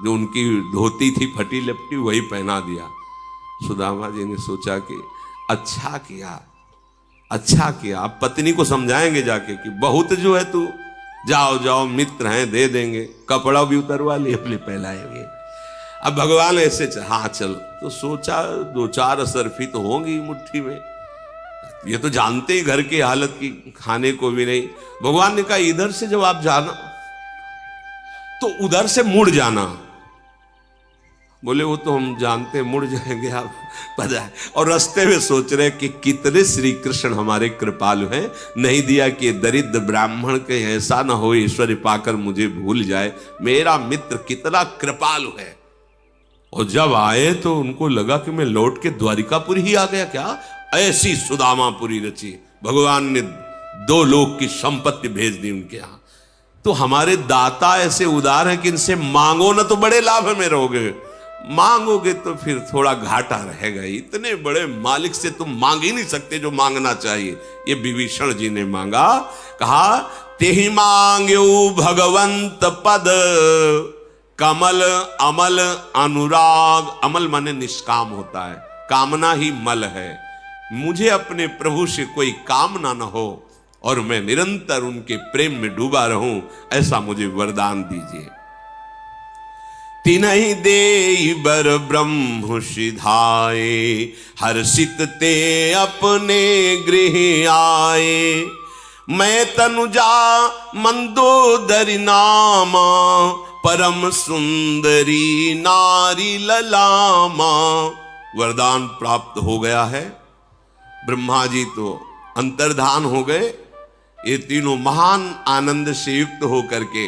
Speaker 1: जो उनकी धोती थी फटी लपटी वही पहना दिया। सुदामा जी ने सोचा कि अच्छा किया, अच्छा किया। अब पत्नी को समझाएंगे जाके कि बहुत जो है तू, जाओ जाओ मित्र हैं दे देंगे, कपड़ा भी उतरवा लिए अपने पहनाएंगे। अब भगवान ऐसे हाँ चल, तो सोचा 2-4 असरफी तो होंगी मुट्ठी में, ये तो जानते ही घर की हालत की, खाने को भी नहीं। भगवान ने कहा इधर से जब आप जाना तो उधर से मुड़ जाना। बोले वो तो हम जानते, मुड़ जाएंगे आप, पता है। और रास्ते में सोच रहे कि कितने श्री कृष्ण हमारे कृपालु हैं, नहीं दिया कि दरिद्र ब्राह्मण के ऐसा ना हो ईश्वरी पाकर मुझे भूल जाए, मेरा मित्र कितना कृपालु है। और जब आए तो उनको लगा कि मैं लौट के द्वारिकापुरी ही आ गया क्या। ऐसी सुदामापुरी रची, भगवान ने 2 लोक की संपत्ति भेज दी उनके यहां। तो हमारे दाता ऐसे उदार हैं कि इनसे मांगो ना तो बड़े लाभ में रहोगे, मांगोगे तो फिर थोड़ा घाटा रहेगा। इतने बड़े मालिक से तुम मांग ही नहीं सकते जो मांगना चाहिए। ये विभीषण जी ने मांगा, कहा तेहि मांग्यो भगवंत पद, कमल अमल अनुराग। अमल माने निष्काम होता है, कामना ही मल है। मुझे अपने प्रभु से कोई कामना न हो और मैं निरंतर उनके प्रेम में डूबा रहूं, ऐसा मुझे वरदान दीजिए। तिन्हि देई बर ब्रह्म सिधाए, हर्षित ते अपने गृह आए। मैं तनुजा मंदोदरी नामा, परम सुंदरी नारी ललामा। वरदान प्राप्त हो गया है। ब्रह्मा जी तो अंतर्धान हो गए। ये तीनों महान आनंद से युक्त होकर के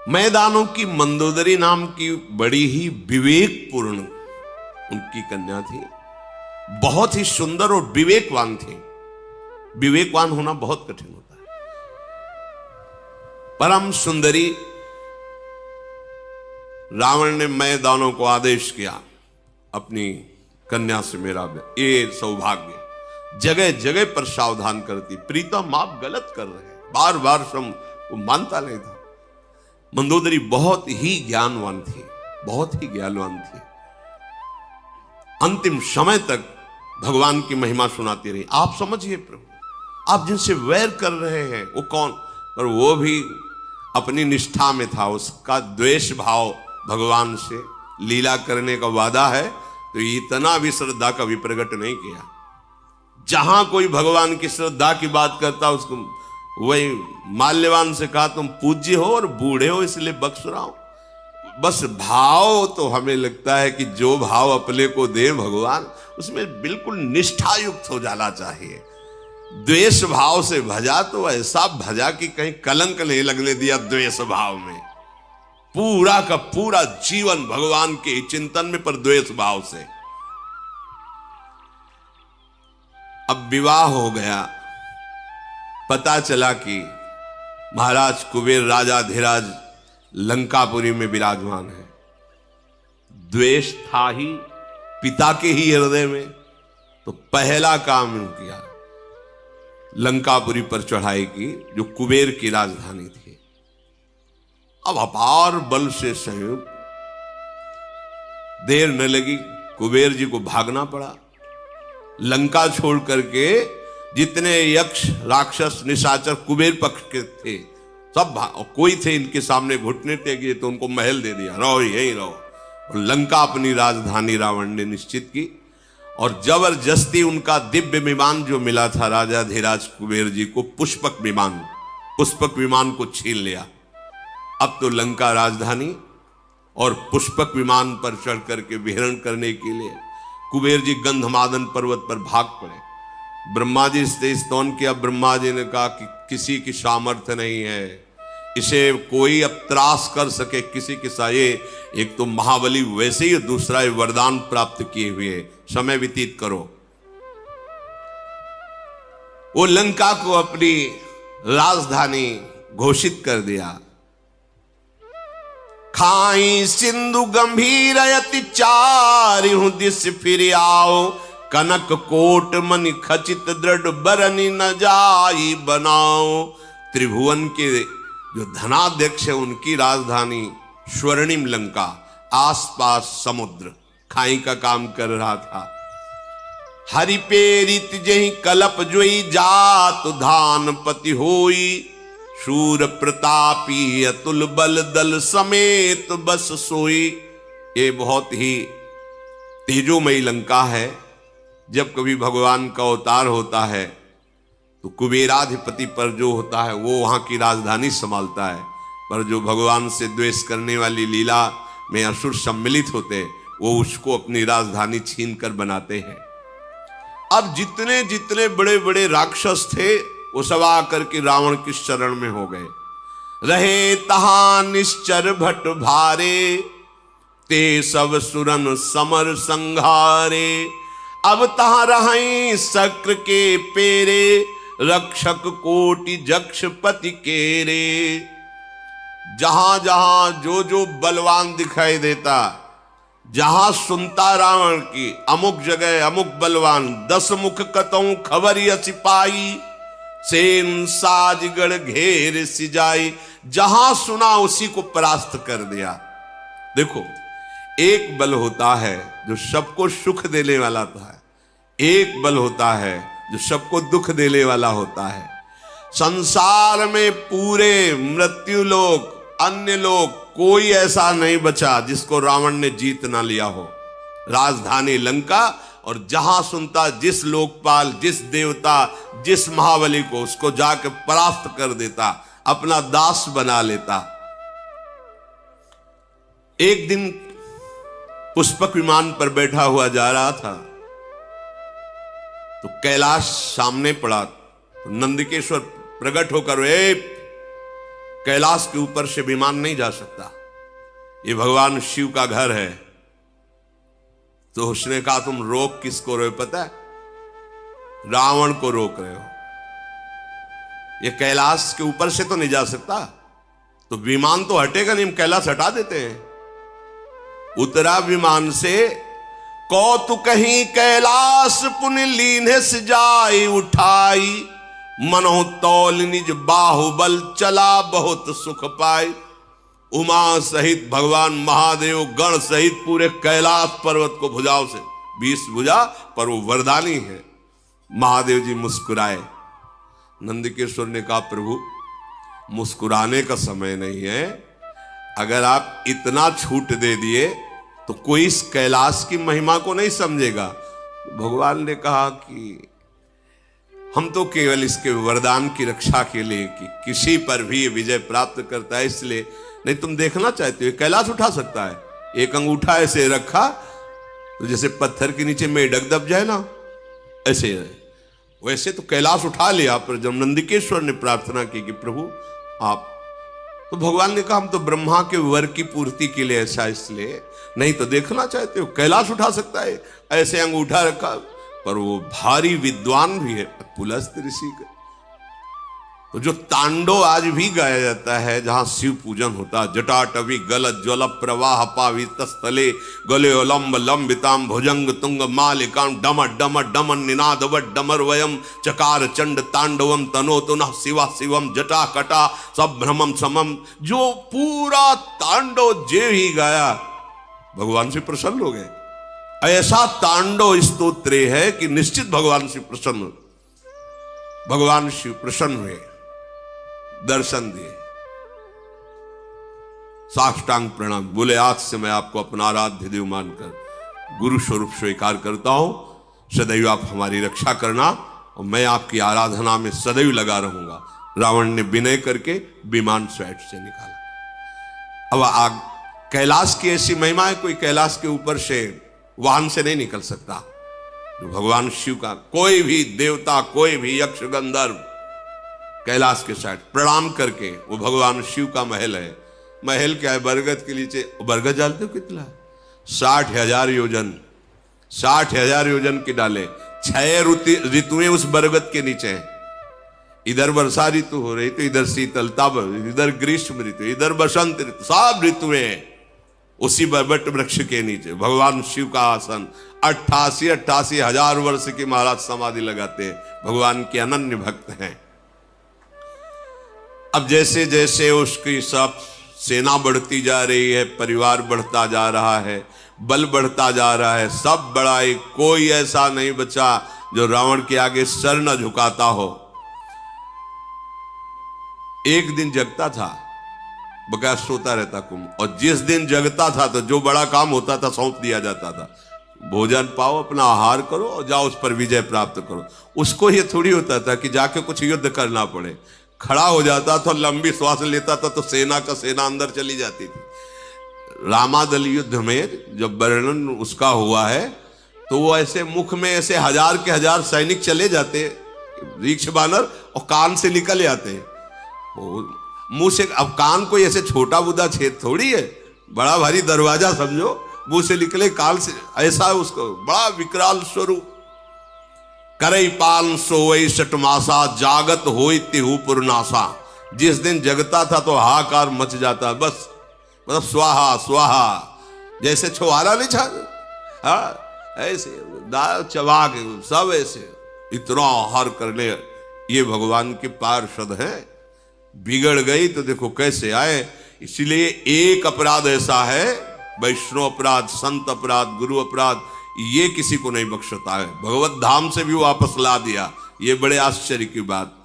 Speaker 1: मैदानों की मंदोदरी नाम की बड़ी ही विवेकपूर्ण उनकी कन्या थी, बहुत ही सुंदर और विवेकवान थी। विवेकवान होना बहुत कठिन होता है। परम सुंदरी। रावण ने मैदानों को आदेश किया अपनी कन्या से मेरा ये सौभाग्य। जगह जगह पर सावधान करती, प्रीतम आप गलत कर रहे हैं, बार बार वो मानता नहीं था। मंदोदरी बहुत ही ज्ञानवान थी, बहुत ही ज्ञानवान थी। अंतिम समय तक भगवान की महिमा सुनाती रही। आप समझिए प्रभु, आप जिनसे वैर कर रहे हैं वो कौन, और वो भी अपनी निष्ठा में था। उसका द्वेष भाव भगवान से, लीला करने का वादा है तो इतना भी श्रद्धा कभी प्रकट नहीं किया। जहां कोई भगवान की श्रद्धा की बात करता उसको वही माल्यवान से कहा तुम पूज्य हो और बूढ़े हो इसलिए बख्श रहा हूं। बस भाव तो हमें लगता है कि जो भाव अपने को दे भगवान, उसमें बिल्कुल निष्ठा युक्त हो जाना चाहिए। द्वेष भाव से भजा तो ऐसा भजा कि कहीं कलंक नहीं लगने दिया द्वेष भाव में। पूरा का पूरा जीवन भगवान के चिंतन में, पर द्वेष भाव से। अब विवाह हो गया, पता चला कि महाराज कुबेर राजाधिराज लंकापुरी में विराजमान है। द्वेष था ही पिता के ही हृदय में, तो पहला काम किया लंकापुरी पर चढ़ाई की, जो कुबेर की राजधानी थी। अब अपार बल से संयुक्त, देर न लगी, कुबेर जी को भागना पड़ा। लंका छोड़ करके जितने यक्ष राक्षस निशाचर कुबेर पक्ष के थे सब कोई थे इनके सामने घुटने टेके तो उनको महल दे दिया, रहो यहीं रहो। और लंका अपनी राजधानी रावण ने निश्चित की, और जबरदस्ती उनका दिव्य विमान जो मिला था राजाधिराज कुबेर जी को, पुष्पक विमान को छीन लिया। अब तो लंका राजधानी और पुष्पक विमान पर चढ़ करके विहरण करने के लिए कुबेर जी गंधमादन पर्वत पर भाग पड़े। ब्रह्मा जी से स्तवन किया। ब्रह्मा जी ने कहा कि किसी की सामर्थ्य नहीं है, इसे कोई अब त्रास कर सके किसी के साये। एक तो महाबली वैसे ही, दूसरा वरदान प्राप्त किए हुए, समय व्यतीत करो। वो लंका को अपनी राजधानी घोषित कर दिया। खाई सिंधु गंभीर अति चारिहु दिस फिर आओ, कनक कोट मनि खचित दृढ़ बरनी न जाई बनाओ। त्रिभुवन के जो धनाध्यक्ष है उनकी राजधानी स्वर्णिम लंका, आसपास समुद्र, खाई का काम कर रहा था। हरि पेरित जही कलप जोई जात धान पति होई, शूर प्रतापी अतुल बल दल समेत बस सोई। ये बहुत ही तेजोमयी लंका है। जब कभी भगवान का अवतार होता है तो कुबेराधिपति पर जो होता है वो वहां की राजधानी संभालता है, पर जो भगवान से द्वेष करने वाली लीला में असुर सम्मिलित होते वो उसको अपनी राजधानी छीन कर बनाते हैं। अब जितने जितने बड़े बड़े राक्षस थे वो सब आकर के रावण की शरण में हो गए। रहे तहां निश्चर भट भारे, ते सब सुरन समर संघारे। अब तहां रहीं शक्र के पेरे, रक्षक कोटि जक्षपति केरे। जहां जहां जो जो बलवान दिखाई देता, जहां सुनता रावण की अमुक जगह अमुक बलवान, 10 मुख कतऊ खबर सिपाही, सेन साजगढ़ घेर सिजाई। जहां सुना उसी को परास्त कर दिया। देखो, एक बल होता है जो सबको सुख देने वाला था, एक बल होता है जो सबको दुख देने वाला होता है। संसार में पूरे मृत्यु लोक, अन्य लोक, कोई ऐसा नहीं बचा जिसको रावण ने जीत ना लिया हो। राजधानी लंका, और जहां सुनता जिस लोकपाल, जिस देवता, जिस महाबली को, उसको जाके परास्त कर देता, अपना दास बना लेता। एक दिन पुष्पक विमान पर बैठा हुआ जा रहा था तो कैलाश सामने पड़ा। तो नंदिकेश्वर प्रकट होकर, कैलाश के ऊपर से विमान नहीं जा सकता, ये भगवान शिव का घर है। तो उसने कहा, तुम रोक किसको रहे हो पता है? रावण को रोक रहे हो। ये कैलाश के ऊपर से तो नहीं जा सकता, तो विमान तो हटेगा नहीं, हम कैलाश हटा देते हैं। उतरा विमान से, कौतुक कहीं कैलाश पुनि लीन्हे सिजाई उठाई, मनो तौल निज बाहुबल चला बहुत सुख पाई। उमा सहित भगवान महादेव गण सहित पूरे कैलाश पर्वत को भुजाओं से, 20 भुजा पर वो वरदानी है। महादेव जी मुस्कुराए। नंदिकेश्वर ने कहा, प्रभु मुस्कुराने का समय नहीं है, अगर आप इतना छूट दे दिए तो कोई इस कैलाश की महिमा को नहीं समझेगा। भगवान ने कहा कि हम तो केवल इसके वरदान की रक्षा के लिए कि किसी पर भी विजय प्राप्त करता है, इसलिए। नहीं, तुम देखना चाहते हो कैलाश उठा सकता है? एक अंगूठा ऐसे रखा तो जैसे पत्थर के नीचे मेढक दब जाए ना, ऐसे वैसे तो कैलाश उठा लिया। पर जब नंदिकेश्वर ने प्रार्थना की कि प्रभु आप, तो भगवान ने कहा, हम तो ब्रह्मा के वर की पूर्ति के लिए ऐसा, इसलिए। नहीं तो देखना चाहते हो कैलाश उठा सकता है? ऐसे अंगूठा रखा, पर वो भारी विद्वान भी है, पुलस्त ऋषि का। तो जो तांडव आज भी गाया जाता है, जहां शिव पूजन होता, जटाटवी गल ज्वल प्रवाह पावित स्थले, गले लंब लंबिताम भुजंग तुंग मालिकाम, डम डम डम निनाद डमर वयम, चकार चंड तांडवम तनो तुनः शिवा शिवम जटा कटा सब भ्रमम समम। जो पूरा तांडव जे ही गाया, भगवान से प्रसन्न हो गए। ऐसा तांडव स्तोत्र है कि निश्चित भगवान से प्रसन्न, भगवान शिव प्रसन्न हुए, दर्शन दिए, साष्टांग प्रणाम बोले, आज से मैं आपको अपना आराध्य देव मानकर गुरु स्वरूप स्वीकार करता हूं। सदैव आप हमारी रक्षा करना और मैं आपकी आराधना में सदैव लगा रहूंगा। रावण ने विनय करके विमान स्वैट से निकाला। अब आग कैलाश की ऐसी महिमा है, कोई कैलाश के ऊपर से वाहन से नहीं निकल सकता। भगवान शिव का कोई भी देवता, कोई भी यक्ष गंधर्व कैलाश के साथ प्रणाम करके, वो भगवान शिव का महल है। महल क्या है? बरगद के नीचे। बरगद जानते हो कितना? 60,000 योजन, 60,000 योजन की डाले। 6 ऋतुएं उस बरगद के नीचे हैं। इधर वर्षा ऋतु हो रही तो इधर शीतलता, इधर ग्रीष्म ऋतु, इधर बसंत ऋतु, सब ऋतुएं उसी बरबट वृक्ष के नीचे। भगवान शिव का आसन 88 हजार वर्ष की महाराज समाधि लगाते हैं। भगवान के अनन्य भक्त हैं। अब जैसे जैसे उसकी सब सेना बढ़ती जा रही है, परिवार बढ़ता जा रहा है, बल बढ़ता जा रहा है, सब बड़ाई, कोई ऐसा नहीं बचा जो रावण के आगे सर न झुकाता हो। एक दिन जगता था, बकाया सोता रहता कुंभ, और जिस दिन जगता था तो जो बड़ा काम होता था सौंप दिया जाता था। भोजन पाओ, अपना आहार करो और जाओ उस पर विजय प्राप्त करो। उसको ये थोड़ी होता था कि जाके कुछ युद्ध करना पड़े। खड़ा हो जाता था, लंबी श्वास लेता था तो सेना का सेना अंदर चली जाती थी। रामादल युद्ध में जब वर्णन उसका हुआ है तो वो ऐसे मुख में ऐसे 1000 के 1000 सैनिक चले जाते, रीक्ष बानर, और कान से निकल आते मुंह से। अब कान कोई ऐसे छोटा बुदा छेद थोड़ी है, बड़ा भारी दरवाजा समझो, मुंह से निकले कान से, ऐसा उसको बड़ा विकराल स्वरूप। करई पाल सोई सटमासा जागत होई तिहु पुरनासा। जिस दिन जगता था तो हाहाकार मच जाता, बस मतलब स्वाहा स्वाहा, जैसे छुहारा नहीं छा, हाँ ऐसे दाल चबा के सब ऐसे इतना आहार करने। ये भगवान के पार्षद हैं। बिगड़ गई तो देखो कैसे आए। इसलिए एक अपराध ऐसा है, वैष्णव अपराध, संत अपराध, गुरु अपराध, ये किसी को नहीं बख्शता है। भगवत धाम से भी वापस ला दिया, ये बड़े आश्चर्य की बात।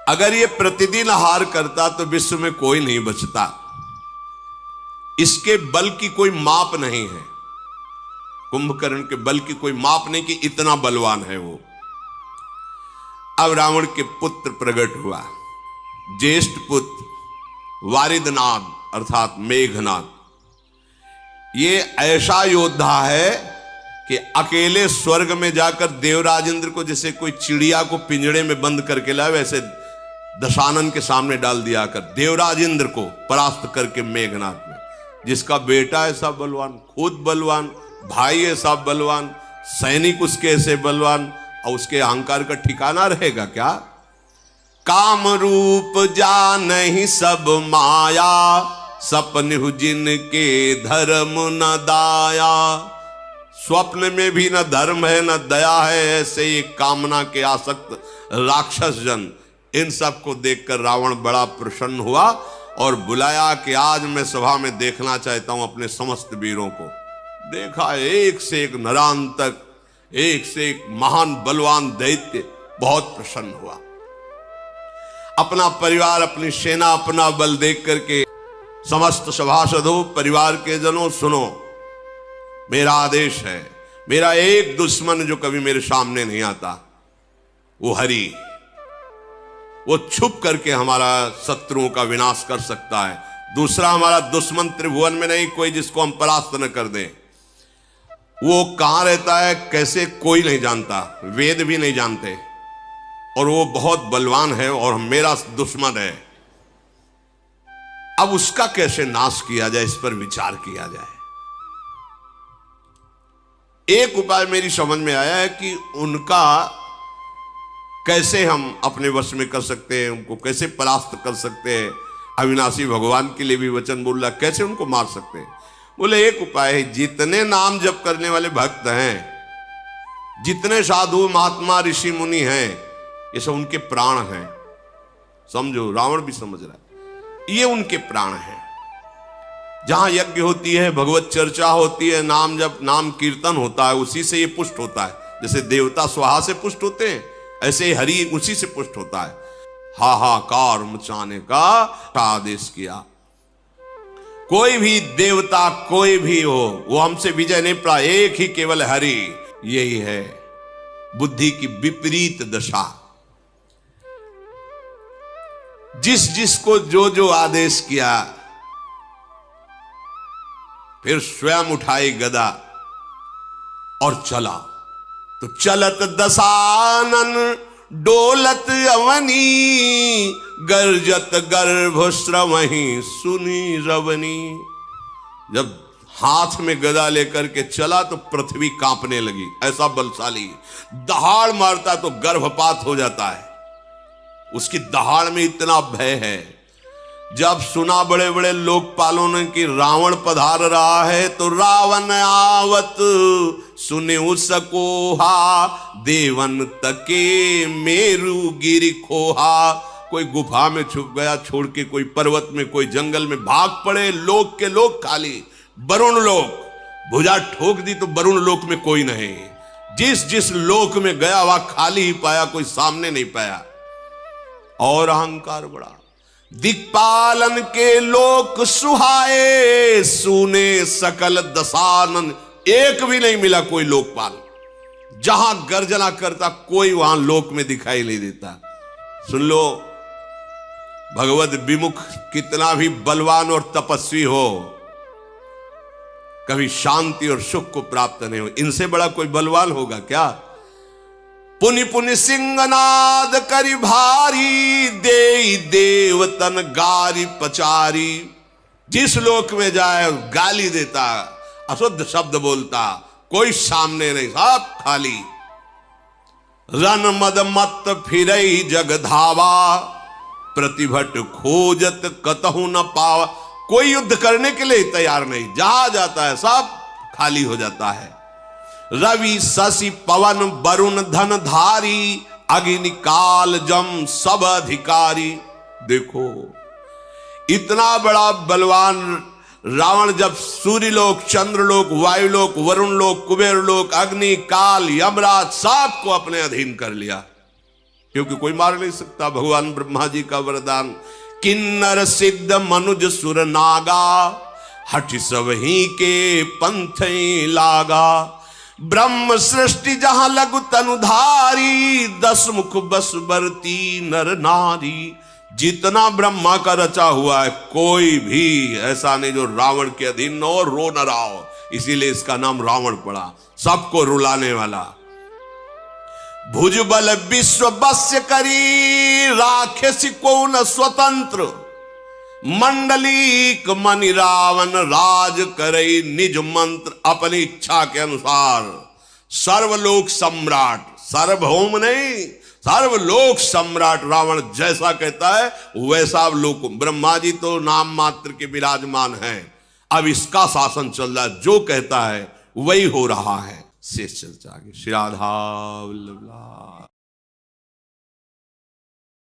Speaker 1: अगर ये प्रतिदिन आहार करता तो विश्व में कोई नहीं बचता। इसके बल की कोई माप नहीं है, कुंभकर्ण के बल की कोई माप नहीं कि इतना बलवान है वो। अब रावण के पुत्र प्रकट हुआ, ज्येष्ठ पुत्र वारिदनाद अर्थात मेघनाद। ये ऐसा योद्धा है कि अकेले स्वर्ग में जाकर देवराज इंद्र को जैसे कोई चिड़िया को पिंजड़े में बंद करके लाए, वैसे दशानन के सामने डाल दिया कर देवराज इंद्र को परास्त करके मेघनाद में। जिसका बेटा ऐसा बलवान, खुद बलवान, भाई ऐसा बलवान, सैनिक उसके ऐसे बलवान, और उसके अहंकार का ठिकाना रहेगा क्या? काम रूप जा नहीं सब माया, सपन जिनके धर्म न दाया। स्वप्न में भी न धर्म है न दया है, ऐसे ये कामना के आसक्त राक्षस जन। इन सब को देखकर रावण बड़ा प्रसन्न हुआ और बुलाया कि आज मैं सभा में देखना चाहता हूं अपने समस्त वीरों को। देखा एक से एक नरांतक, एक से एक महान बलवान दैत्य, बहुत प्रसन्न हुआ। अपना परिवार, अपनी सेना, अपना बल देख करके समस्त सभासदों, परिवार के जनों, सुनो, मेरा आदेश है, मेरा एक दुश्मन जो कभी मेरे सामने नहीं आता, वो हरि। वो छुप करके हमारा शत्रुओं का विनाश कर सकता है। दूसरा हमारा दुश्मन त्रिभुवन में नहीं कोई जिसको हम परास्त न कर दें। वो कहां रहता है, कैसे, कोई नहीं जानता, वेद भी नहीं जानते, और वो बहुत बलवान है और मेरा दुश्मन है। अब उसका कैसे नाश किया जाए, इस पर विचार किया जाए। एक उपाय मेरी समझ में आया है कि उनका कैसे हम अपने वश में कर सकते हैं, उनको कैसे परास्त कर सकते हैं। अविनाशी भगवान के लिए भी वचन बोल रहा, कैसे उनको मार सकते हैं। बोले एक उपाय है, जितने नाम जप करने वाले भक्त हैं, जितने साधु महात्मा ऋषि मुनि हैं, ये सब उनके प्राण हैं। समझो, रावण भी समझ रहा है, ये उनके प्राण हैं। जहां यज्ञ होती है, भगवत चर्चा होती है, नाम जप, नाम कीर्तन होता है, उसी से ये पुष्ट होता है। जैसे देवता स्वाहा से पुष्ट होते हैं, ऐसे हरि उसी से पुष्ट होता है। हाहाकार मचाने का आदेश किया। कोई भी देवता, कोई भी हो, वो हमसे विजय नहीं पा, एक ही केवल हरि। यही है बुद्धि की विपरीत दशा। जिस जिसको जो जो आदेश किया, फिर स्वयं उठाई गदा और चला। तो चलत दशानन डोलत अवनी, गर्जत गर्भ श्रवही सुनी रवनी। जब हाथ में गदा लेकर के चला तो पृथ्वी कांपने लगी, ऐसा बलशाली। दहाड़ मारता तो गर्भपात हो जाता है, उसकी दहाड़ में इतना भय है। जब सुना बड़े बड़े लोकपालों ने कि रावण पधार रहा है, तो रावण आवत सुने उसकोहा, देवन तके मेरु गिर खोहा। कोई गुफा में छुप गया छोड़ के, कोई पर्वत में, कोई जंगल में, भाग पड़े लोक के लोक खाली। वरुण लोक भुजा ठोक दी तो वरुण लोक में कोई नहीं। जिस जिस लोक में गया वह खाली ही पाया, कोई सामने नहीं पाया। और अहंकार बढ़ा। दिक्पालन के लोक सुहाए, सुने सकल दशानन एक भी नहीं मिला कोई लोकपाल। जहां गर्जना करता कोई वहां लोक में दिखाई नहीं देता। सुन लो, भगवत विमुख कितना भी बलवान और तपस्वी हो, कभी शांति और सुख को प्राप्त नहीं हो। इनसे बड़ा कोई बलवान होगा क्या? पुनि पुनि सिंहनाद करी भारी, दे देवतन गारी पचारी। जिस लोक में जाए गाली देता, अशुद्ध शब्द बोलता, कोई सामने नहीं, सब खाली। रन मद मत फिरई जग धावा, प्रतिभट खोजत कतहु न पावा। कोई युद्ध करने के लिए तैयार नहीं, जहां जाता है सब खाली हो जाता है। रवि शशि पवन वरुण धन धारी, अग्नि काल जम सब अधिकारी। देखो, इतना बड़ा बलवान रावण जब सूर्यलोक, चंद्रलोक, वायुलोक, वरुण लोक, कुबेर लोक, अग्नि, काल, यमराज सबको अपने अधीन कर लिया, क्योंकि कोई मार नहीं सकता। भगवान ब्रह्मा जी का वरदान, किन्नर सिद्ध मनुज सुर नागा, हठ सब ही के पंथ लागा। ब्रह्म सृष्टि जहां लघु तनुधारी, 10 मुख बस बरती नर नारी। जितना ब्रह्मा का रचा हुआ है, कोई भी ऐसा नहीं जो रावण के अधीन न हो, रो न रहा हो। इसीलिए इसका नाम रावण पड़ा, सबको रुलाने वाला। भुजबल विश्व बस्य करी, राखे को न स्वतंत्र। मंडलीक मनि रावण राज करई, निज मंत्र अपनी इच्छा के अनुसार। सर्वलोक सम्राट, सार्वभौम नहीं, सर्वलोक सम्राट रावण जैसा कहता है वैसा लोक। ब्रह्मा जी तो नाम मात्र के विराजमान हैं, अब इसका शासन चल रहा है, जो कहता है वही हो रहा है। शेष चर्चा आगे। श्री राधा वल्लभ।